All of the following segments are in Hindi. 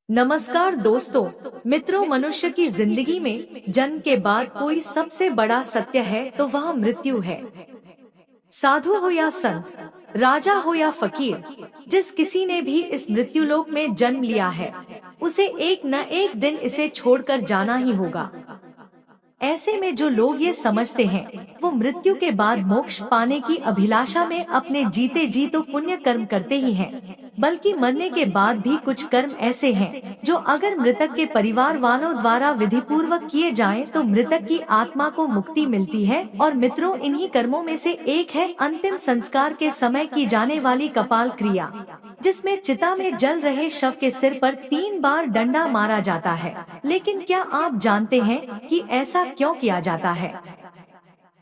नमस्कार दोस्तों, मित्रों, मनुष्य की जिंदगी में जन्म के बाद कोई सबसे बड़ा सत्य है तो वह मृत्यु है। साधु हो या संत, राजा हो या फकीर, जिस किसी ने भी इस मृत्युलोक में जन्म लिया है, उसे एक न एक दिन इसे छोड़कर जाना ही होगा। ऐसे में जो लोग ये समझते हैं वो मृत्यु के बाद मोक्ष पाने की अभिलाषा में अपने जीते जी तो पुण्य कर्म करते ही हैं, बल्कि मरने के बाद भी कुछ कर्म ऐसे हैं जो अगर मृतक के परिवार वालों द्वारा विधि पूर्वक किए जाएं तो मृतक की आत्मा को मुक्ति मिलती है। और मित्रों, इन्हीं कर्मों में से एक है अंतिम संस्कार के समय की जाने वाली कपाल क्रिया, जिसमें चिता में जल रहे शव के सिर पर 3 बार डंडा मारा जाता है। लेकिन क्या आप जानते हैं कि ऐसा क्यों किया जाता है?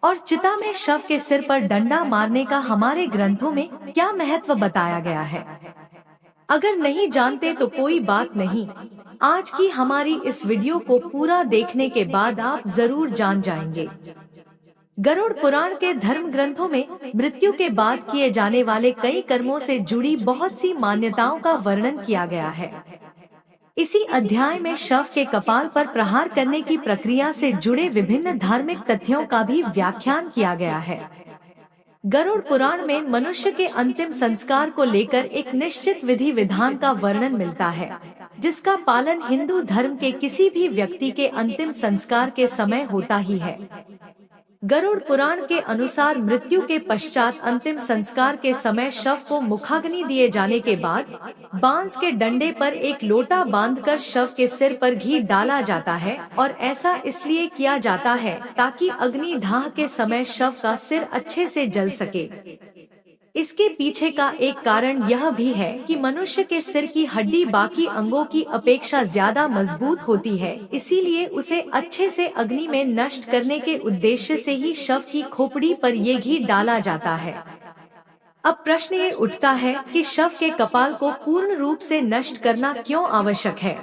और चिता में शव के सिर पर डंडा मारने का हमारे ग्रंथों में क्या महत्व बताया गया है? अगर नहीं जानते तो कोई बात नहीं, आज की हमारी इस वीडियो को पूरा देखने के बाद आप जरूर जान जाएंगे। गरुड़ पुराण के धर्म ग्रंथों में मृत्यु के बाद किए जाने वाले कई कर्मों से जुड़ी बहुत सी मान्यताओं का वर्णन किया गया है। इसी अध्याय में शव के कपाल पर प्रहार करने की प्रक्रिया से जुड़े विभिन्न धार्मिक तथ्यों का भी व्याख्यान किया गया है। गरुड़ पुराण में मनुष्य के अंतिम संस्कार को लेकर एक निश्चित विधि विधान का वर्णन मिलता है, जिसका पालन हिंदू धर्म के किसी भी व्यक्ति के अंतिम संस्कार के समय होता ही है। गरुड़ पुराण के अनुसार मृत्यु के पश्चात अंतिम संस्कार के समय शव को मुखाग्नि दिए जाने के बाद बांस के डंडे पर एक लोटा बांधकर शव के सिर पर घी डाला जाता है, और ऐसा इसलिए किया जाता है ताकि अग्नि ढाह के समय शव का सिर अच्छे से जल सके। इसके पीछे का एक कारण यह भी है कि मनुष्य के सिर की हड्डी बाकी अंगों की अपेक्षा ज्यादा मजबूत होती है, इसीलिए उसे अच्छे से अग्नि में नष्ट करने के उद्देश्य से ही शव की खोपड़ी पर ये घी डाला जाता है। अब प्रश्न ये उठता है कि शव के कपाल को पूर्ण रूप से नष्ट करना क्यों आवश्यक है?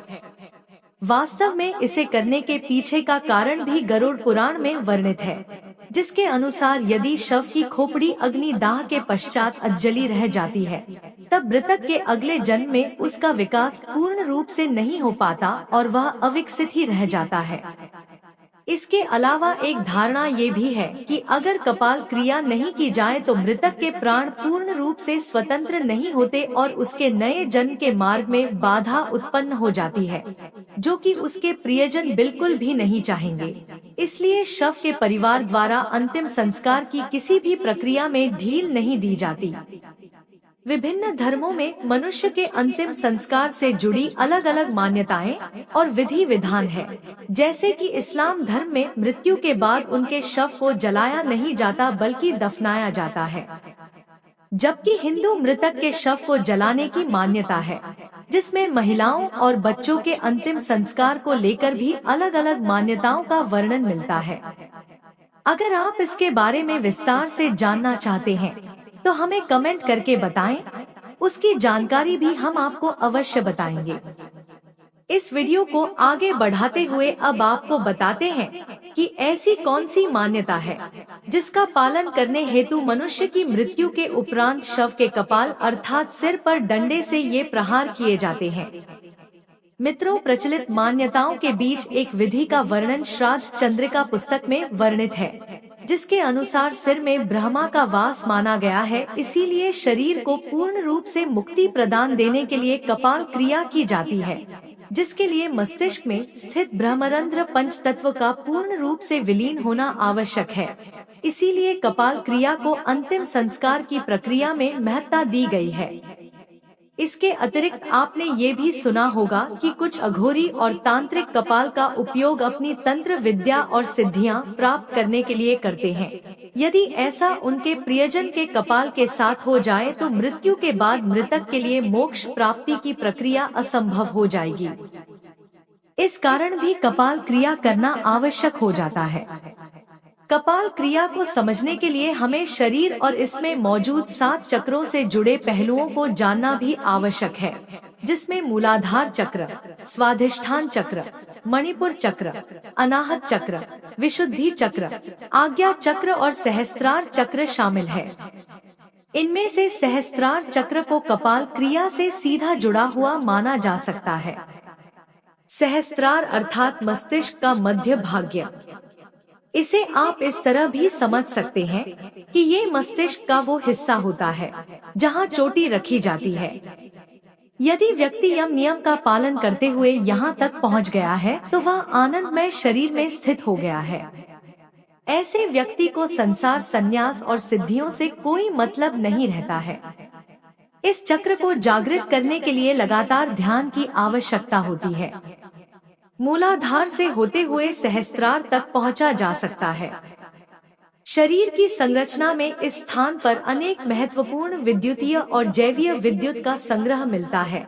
वास्तव में इसे करने के पीछे का कारण भी गरुड़ पुराण में वर्णित है, जिसके अनुसार यदि शव की खोपड़ी अग्निदाह के पश्चात अजली रह जाती है, तब मृतक के अगले जन्म में उसका विकास पूर्ण रूप से नहीं हो पाता और वह अविकसित ही रह जाता है। इसके अलावा एक धारणा ये भी है कि अगर कपाल क्रिया नहीं की जाए तो मृतक के प्राण पूर्ण रूप से स्वतंत्र नहीं होते और उसके नए जन्म के मार्ग में बाधा उत्पन्न हो जाती है, जो कि उसके प्रियजन बिल्कुल भी नहीं चाहेंगे। इसलिए शव के परिवार द्वारा अंतिम संस्कार की किसी भी प्रक्रिया में ढील नहीं दी जाती। विभिन्न धर्मों में मनुष्य के अंतिम संस्कार से जुड़ी अलग अलग मान्यताएं और विधि विधान है। जैसे कि इस्लाम धर्म में मृत्यु के बाद उनके शव को जलाया नहीं जाता बल्कि दफनाया जाता है, जबकि हिंदू मृतक के शव को जलाने की मान्यता है, जिसमें महिलाओं और बच्चों के अंतिम संस्कार को लेकर भी अलग अलग मान्यताओं का वर्णन मिलता है। अगर आप इसके बारे में विस्तार से जानना चाहते हैं तो हमें कमेंट करके बताएं, उसकी जानकारी भी हम आपको अवश्य बताएंगे। इस वीडियो को आगे बढ़ाते हुए अब आपको बताते हैं कि ऐसी कौन सी मान्यता है जिसका पालन करने हेतु मनुष्य की मृत्यु के उपरांत शव के कपाल अर्थात सिर पर डंडे से ये प्रहार किए जाते हैं। मित्रों, प्रचलित मान्यताओं के बीच एक विधि का वर्णन श्राद्ध चंद्रिका पुस्तक में वर्णित है, जिसके अनुसार सिर में ब्रह्मा का वास माना गया है, इसीलिए शरीर को पूर्ण रूप से मुक्ति प्रदान देने के लिए कपाल क्रिया की जाती है, जिसके लिए मस्तिष्क में स्थित ब्रह्मरंध्र पंच तत्व का पूर्ण रूप से विलीन होना आवश्यक है। इसीलिए कपाल क्रिया को अंतिम संस्कार की प्रक्रिया में महत्ता दी गई है। इसके अतिरिक्त आपने ये भी सुना होगा कि कुछ अघोरी और तांत्रिक कपाल का उपयोग अपनी तंत्र विद्या और सिद्धियां प्राप्त करने के लिए करते हैं। यदि ऐसा उनके प्रियजन के कपाल के साथ हो जाए तो मृत्यु के बाद मृतक के लिए मोक्ष प्राप्ति की प्रक्रिया असंभव हो जाएगी। इस कारण भी कपाल क्रिया करना आवश्यक हो जाता है। कपाल क्रिया को समझने के लिए हमें शरीर और इसमें मौजूद 7 चक्रों से जुड़े पहलुओं को जानना भी आवश्यक है, जिसमें मूलाधार चक्र, स्वाधिष्ठान चक्र, मणिपुर चक्र, अनाहत चक्र, विशुद्धि चक्र, आज्ञा चक्र और सहस्त्रार चक्र शामिल है। इनमें से सहस्त्रार चक्र को कपाल क्रिया से सीधा जुड़ा हुआ माना जा सकता है। सहस्त्रार अर्थात मस्तिष्क का मध्य भाग्य। इसे आप इस तरह भी समझ सकते हैं कि ये मस्तिष्क का वो हिस्सा होता है जहाँ चोटी रखी जाती है। यदि व्यक्ति यम नियम का पालन करते हुए यहाँ तक पहुँच गया है तो वह आनंदमय शरीर में स्थित हो गया है। ऐसे व्यक्ति को संसार, संन्यास और सिद्धियों से कोई मतलब नहीं रहता है। इस चक्र को जागृत करने के लिए लगातार ध्यान की आवश्यकता होती है। मूलाधार से होते हुए सहस्त्रार तक पहुंचा जा सकता है। शरीर की संरचना में इस स्थान पर अनेक महत्वपूर्ण विद्युतीय और जैवीय विद्युत का संग्रह मिलता है।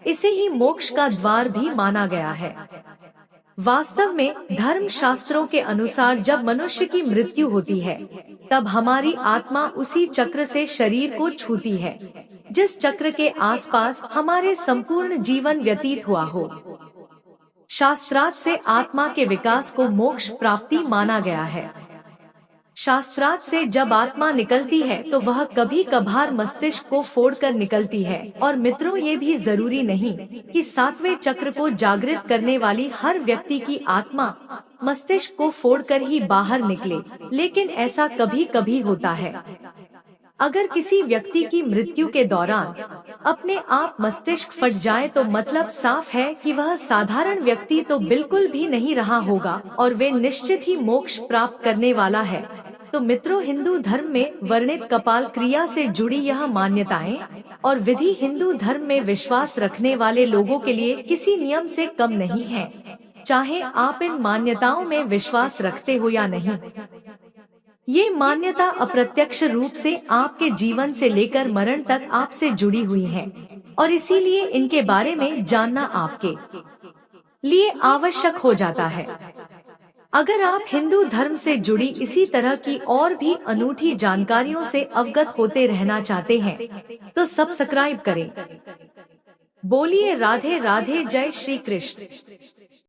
इसे ही मोक्ष का द्वार भी माना गया है। वास्तव में धर्म शास्त्रों के अनुसार जब मनुष्य की मृत्यु होती है तब हमारी आत्मा उसी चक्र से शरीर को छूती है जिस चक्र के आसपास हमारे संपूर्ण जीवन व्यतीत हुआ हो। शास्त्रार्थ से आत्मा के विकास को मोक्ष प्राप्ति माना गया है। शास्त्रार्थ से जब आत्मा निकलती है तो वह कभी कभार मस्तिष्क को फोड़कर निकलती है। और मित्रों, ये भी जरूरी नहीं कि सातवें चक्र को जागृत करने वाली हर व्यक्ति की आत्मा मस्तिष्क को फोड़कर ही बाहर निकले, लेकिन ऐसा कभी कभी होता है। अगर किसी व्यक्ति की मृत्यु के दौरान अपने आप मस्तिष्क फट जाए तो मतलब साफ है कि वह साधारण व्यक्ति तो बिल्कुल भी नहीं रहा होगा और वे निश्चित ही मोक्ष प्राप्त करने वाला है। तो मित्रों, हिंदू धर्म में वर्णित कपाल क्रिया से जुड़ी यह मान्यताएं और विधि हिंदू धर्म में विश्वास रखने वाले लोगों के लिए किसी नियम से कम नहीं है, चाहे आप इन मान्यताओं में विश्वास रखते हो या नहीं। ये मान्यता अप्रत्यक्ष रूप से आपके जीवन से लेकर मरण तक आपसे जुड़ी हुई है और इसीलिए इनके बारे में जानना आपके लिए आवश्यक हो जाता है। अगर आप हिंदू धर्म से जुड़ी इसी तरह की और भी अनूठी जानकारियों से अवगत होते रहना चाहते हैं तो सब्सक्राइब करें। बोलिए राधे राधे, जय श्री कृष्ण।